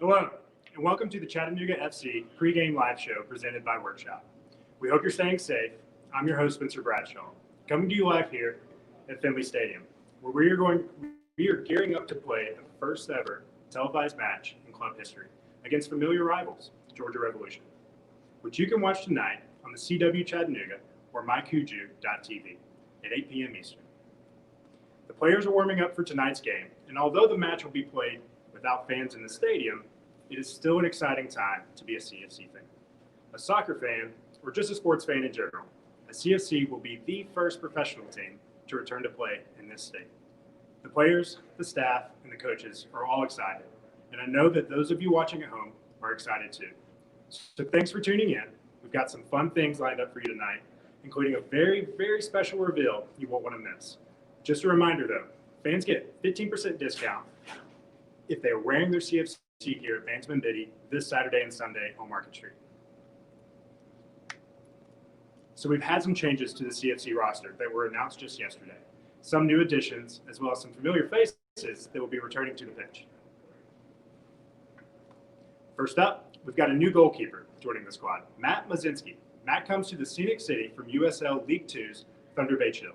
Hello, and welcome to the Chattanooga FC pregame live show presented by Workshop. We hope you're staying safe. I'm your host, Spencer Bradshaw, coming to you live here at Finley Stadium, where we are gearing up to play the first ever televised match in club history against familiar rivals, Georgia Revolution, which you can watch tonight on the CW Chattanooga or mycuju.tv at 8 p.m. Eastern. The players are warming up for tonight's game, and although the match will be played without fans in the stadium, it is still an exciting time to be a CFC fan. A soccer fan, or just a sports fan in general, a CFC will be the first professional team to return to play in this state. The players, the staff, and the coaches are all excited, and I know that those of you watching at home are excited too. So thanks for tuning in. We've got some fun things lined up for you tonight, including a very, very special reveal you won't want to miss. Just a reminder though, fans get 15% discount if they are wearing their CFC gear at Bandsman Biddy this Saturday and Sunday on Market Street. So we've had some changes to the CFC roster that were announced just yesterday. Some new additions, as well as some familiar faces that will be returning to the pitch. First up, we've got a new goalkeeper joining the squad, Matt Mazinski. Matt comes to the Scenic City from USL League Two's Thunder Bay Chill.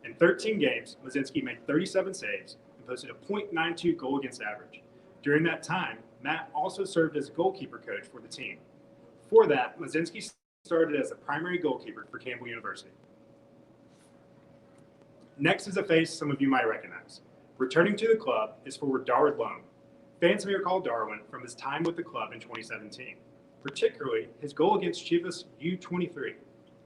In 13 games, Mazinski made 37 saves and posted a .92 goal against average. During that time, Matt also served as goalkeeper coach for the team. For that, Mazinski started as a primary goalkeeper for Campbell University. Next is a face some of you might recognize. Returning to the club is forward Darwin Loam. Fans may recall Darwin from his time with the club in 2017, particularly his goal against Chivas U23.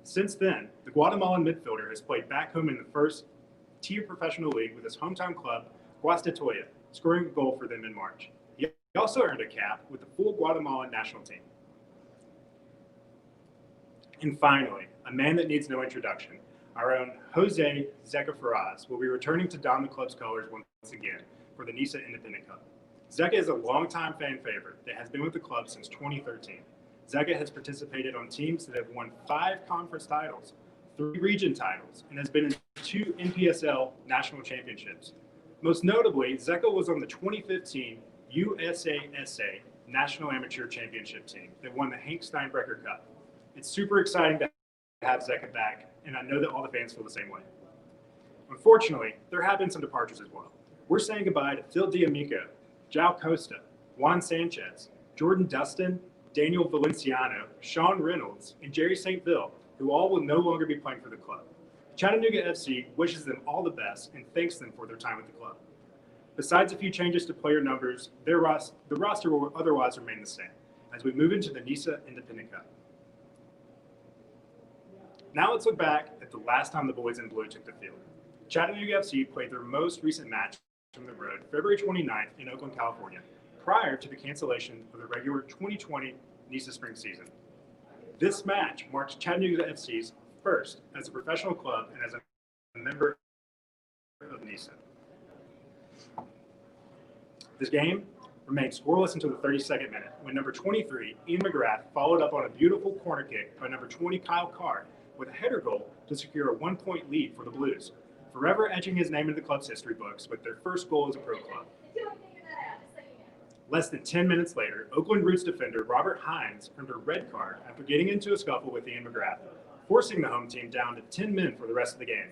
Since then, the Guatemalan midfielder has played back home in the first-tier professional league with his hometown club, Guastatoya, scoring a goal for them in March. He also earned a cap with the full Guatemalan national team. And finally, a man that needs no introduction, our own Jose Zeka Faraz will be returning to don the club's colors once again for the NISA Independent Cup. Zeka is a longtime fan favorite that has been with the club since 2013. Zeka has participated on teams that have won 5 conference titles, 3 region titles, and has been in 2 NPSL national championships. Most notably, Zeka was on the 2015 USASA National Amateur Championship team that won the Hank Steinbrecher Cup. It's super exciting to have Zeka back, and I know that all the fans feel the same way. Unfortunately, there have been some departures as well. We're saying goodbye to Phil D'Amico, Jao Costa, Juan Sanchez, Jordan Dustin, Daniel Valenciano, Sean Reynolds, and Jerry St. Ville, who all will no longer be playing for the club. Chattanooga FC wishes them all the best and thanks them for their time with the club. Besides a few changes to player numbers, the roster will otherwise remain the same as we move into the NISA Independent Cup. Now let's look back at the last time the boys in blue took the field. Chattanooga FC played their most recent match from the road February 29th in Oakland, California, prior to the cancellation of the regular 2020 NISA spring season. This match marks Chattanooga FC's first as a professional club and as a member of NISA. This game remained scoreless until the 32nd minute when number 23, Ian McGrath, followed up on a beautiful corner kick by number 20, Kyle Carr, with a header goal to secure a 1-point lead for the Blues, forever etching his name into the club's history books with their first goal as a pro club. Less than 10 minutes later, Oakland Roots defender Robert Hines earned a red card after getting into a scuffle with Ian McGrath, forcing the home team down to 10 men for the rest of the game.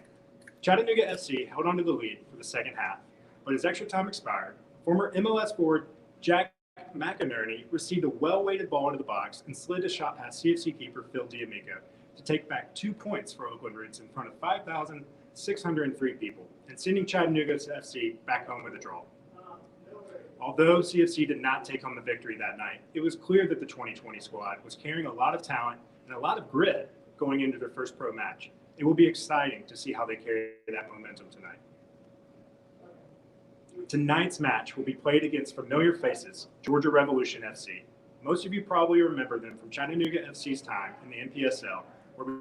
Chattanooga FC held onto the lead for the second half, but as extra time expired, former MLS forward Jack McInerney received a well-weighted ball into the box and slid a shot past CFC keeper Phil D'Amico to take back 2 points for Oakland Roots in front of 5,603 people and sending Chattanooga FC back home with a draw. Although CFC did not take home the victory that night, it was clear that the 2020 squad was carrying a lot of talent and a lot of grit going into their first pro match. It will be exciting to see how they carry that momentum tonight. Tonight's match will be played against familiar faces, Georgia Revolution FC. Most of you probably remember them from Chattanooga FC's time in the NPSL, where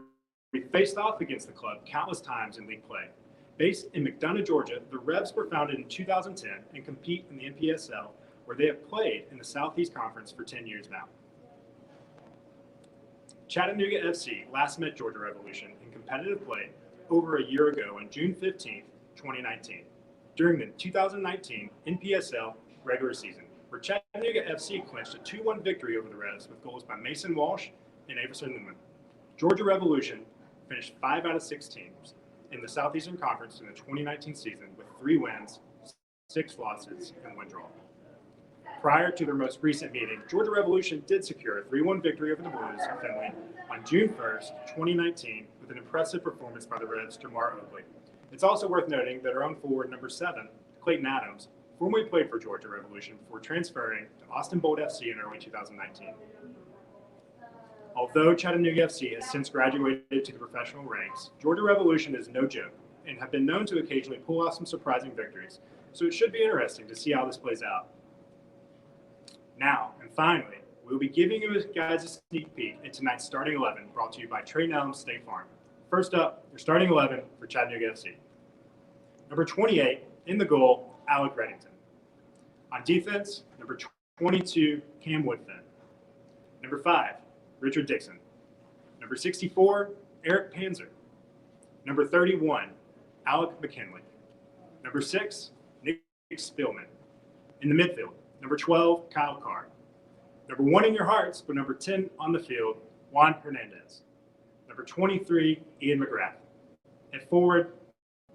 we faced off against the club countless times in league play. Based in McDonough, Georgia, the Revs were founded in 2010 and compete in the NPSL, where they have played in the Southeast Conference for 10 years now. Chattanooga FC last met Georgia Revolution in competitive play over a year ago on June 15, 2019, during the 2019 NPSL regular season. where Chattanooga FC clinched a 2-1 victory over the Revs with goals by Mason Walsh and Averson Newman. Georgia Revolution finished 5 out of 6 teams in the Southeastern Conference in the 2019 season with 3 wins, 6 losses, and 1 draw. Prior to their most recent meeting, Georgia Revolution did secure a 3-1 victory over the Blues in Finley on June 1st, 2019, with an impressive performance by the Revs' Jamar Oakley. It's also worth noting that our own forward, number 7, Clayton Adams, formerly played for Georgia Revolution before transferring to Austin Bold FC in early 2019. Although Chattanooga FC has since graduated to the professional ranks, Georgia Revolution is no joke and have been known to occasionally pull off some surprising victories, so it should be interesting to see how this plays out. Now, and finally, we'll be giving you guys a sneak peek at tonight's starting 11 brought to you by Trey Elms State Farm. First up, your starting 11 for Chattanooga FC. Number 28, in the goal, Alec Reddington. On defense, number 22, Cam Woodfin. Number 5, Richard Dixon. Number 64, Eric Panzer. Number 31, Alec McKinley. Number 6, Nick Spillman. In the midfield, number 12, Kyle Carr. Number 1 in your hearts, but number 10 on the field, Juan Hernandez. Number 23, Ian McGrath. At forward,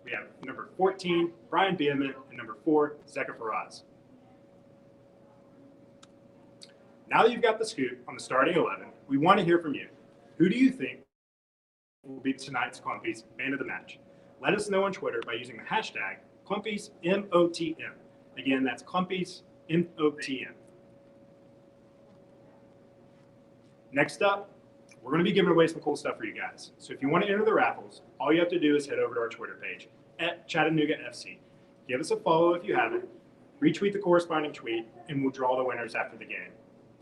we have number 14, Brian Bierman, and number 4, Zeka Faraz. Now that you've got the scoop on the starting 11, we want to hear from you. Who do you think will be tonight's Clumpies Man of the Match? Let us know on Twitter by using the hashtag Clumpies MOTM. Again, that's Clumpies MOTM. Next up, we're going to be giving away some cool stuff for you guys. So if you want to enter the raffles, all you have to do is head over to our Twitter page at Chattanooga FC. Give us a follow if you haven't, retweet the corresponding tweet, and we'll draw the winners after the game.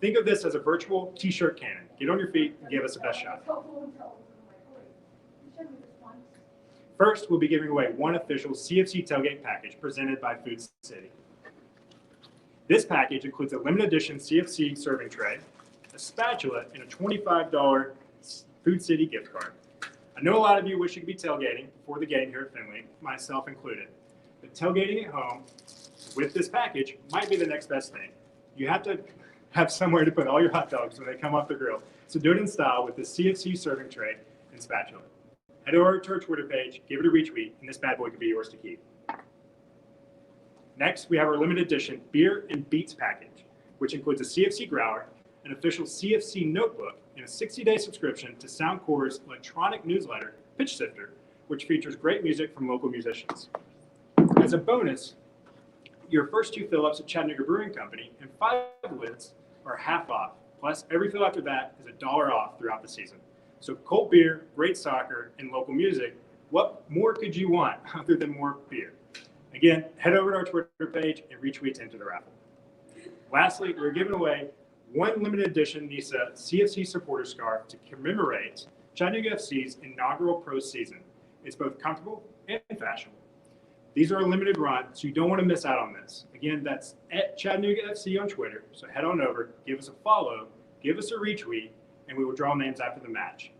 Think of this as a virtual t-shirt cannon. Get on your feet and give us the best shot. First, we'll be giving away one official CFC tailgate package presented by Food City. This package includes a limited edition CFC serving tray, a spatula, and a $25 Food City gift card. I know a lot of you wish you could be tailgating before the game here at Finley, myself included. But tailgating at home with this package might be the next best thing. You have to have somewhere to put all your hot dogs when they come off the grill. So do it in style with the CFC serving tray and spatula. Head over to our Twitter page, give it a retweet, and this bad boy could be yours to keep. Next, we have our limited edition Beer and Beats package, which includes a CFC growler, an official CFC notebook, and a 60-day subscription to Soundcore's electronic newsletter, Pitch Sifter, which features great music from local musicians. As a bonus, your first 2 fill-ups at Chattanooga Brewing Company and 5 lids are half off. Plus, every fill after that is $1 off throughout the season. So cold beer, great soccer, and local music, what more could you want other than more beer? Again, head over to our Twitter page and retweet to enter the raffle. Lastly, we're giving away one limited edition NISA CFC supporter scarf to commemorate Chattanooga FC's inaugural pro season. It's both comfortable and fashionable. These are a limited run, so you don't want to miss out on this. Again, that's at Chattanooga FC on Twitter, so head on over, give us a follow, give us a retweet, and we will draw names after the match.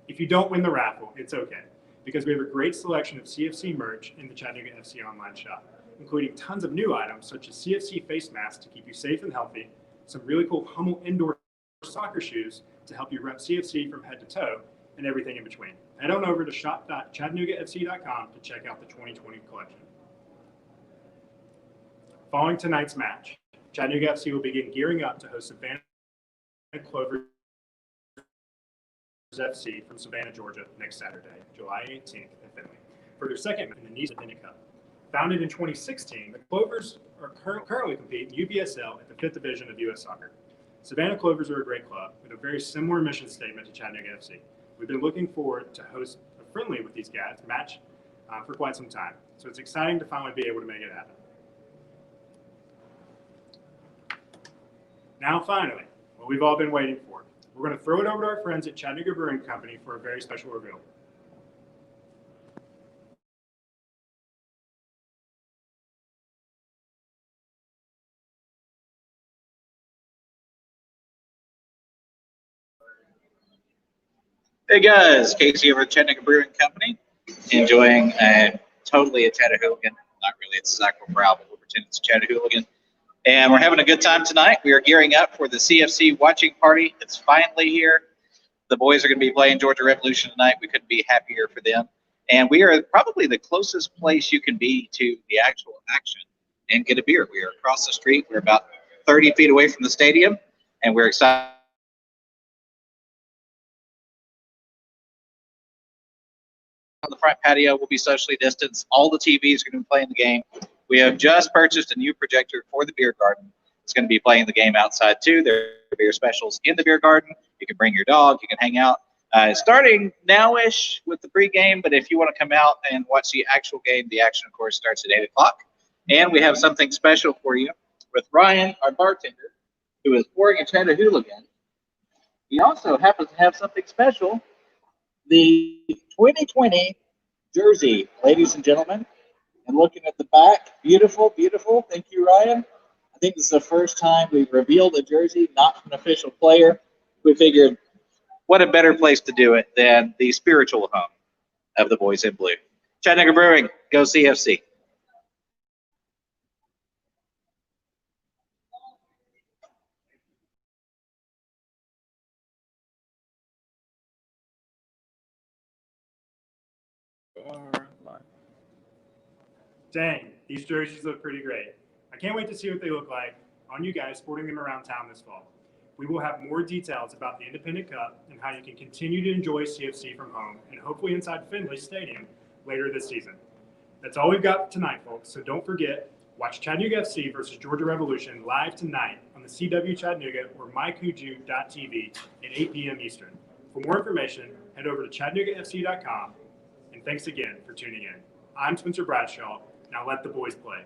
If you don't win the raffle, it's okay, because we have a great selection of CFC merch in the Chattanooga FC online shop, including tons of new items such as CFC face masks to keep you safe and healthy, some really cool Hummel indoor soccer shoes to help you rep CFC from head to toe, and everything in between. Head on over to shop.chattanoogaFC.com to check out the 2020 collection. Following tonight's match, Chattanooga FC will begin gearing up to host Savannah Clovers FC from Savannah, Georgia next Saturday, July 18th at Finley, for their second in the NISA Independent Cup. Founded in 2016, the Clovers are currently compete in UBSL at the 5th Division of U.S. Soccer. Savannah Clovers are a great club with a very similar mission statement to Chattanooga FC. We've been looking forward to host a friendly with these guys match for quite some time. So it's exciting to finally be able to make it happen. Now finally, what we've all been waiting for. We're going to throw it over to our friends at Chattanooga Brewing Company for a very special reveal. Hey guys, Casey over at Chattanooga Brewing Company, enjoying totally a Chattahoogan, not really, it's Zach Brown, but we'll pretend it's a Chattahoogan, And we're having a good time tonight. We are gearing up for the CFC watching party. It's finally here. The boys are going to be playing Georgia Revolution tonight. We couldn't be happier for them. And we are probably the closest place you can be to the actual action and get a beer. We are across the street. We're about 30 feet away from the stadium, and we're excited. On the front patio will be socially distanced. All the TVs are going to be playing the game. We have just purchased a new projector for the beer garden. It's going to be playing the game outside too. There are beer specials in the beer garden. You can bring your dog. You can hang out. Starting now-ish with the pregame, but if you want to come out and watch the actual game, the action, of course, starts at 8 o'clock. And we have something special for you with Ryan, our bartender, who is pouring a Chattanooga again. He also happens to have something special, the 2020 jersey, ladies and gentlemen. And looking at the back, beautiful, beautiful. Thank you, Ryan. I think this is the first time we've revealed a jersey, not from an official player. We figured, what a better place to do it than the spiritual home of the boys in blue. Chattanooga Brewing, go CFC. Dang, these jerseys look pretty great. I can't wait to see what they look like on you guys sporting them around town this fall. We will have more details about the Independent Cup and how you can continue to enjoy CFC from home and hopefully inside Finley Stadium later this season. That's all we've got tonight, folks, so don't forget, watch Chattanooga FC versus Georgia Revolution live tonight on the CW Chattanooga or mycuju.tv at 8 p.m. Eastern. For more information, head over to ChattanoogaFC.com, and thanks again for tuning in. I'm Spencer Bradshaw. Now let the boys play.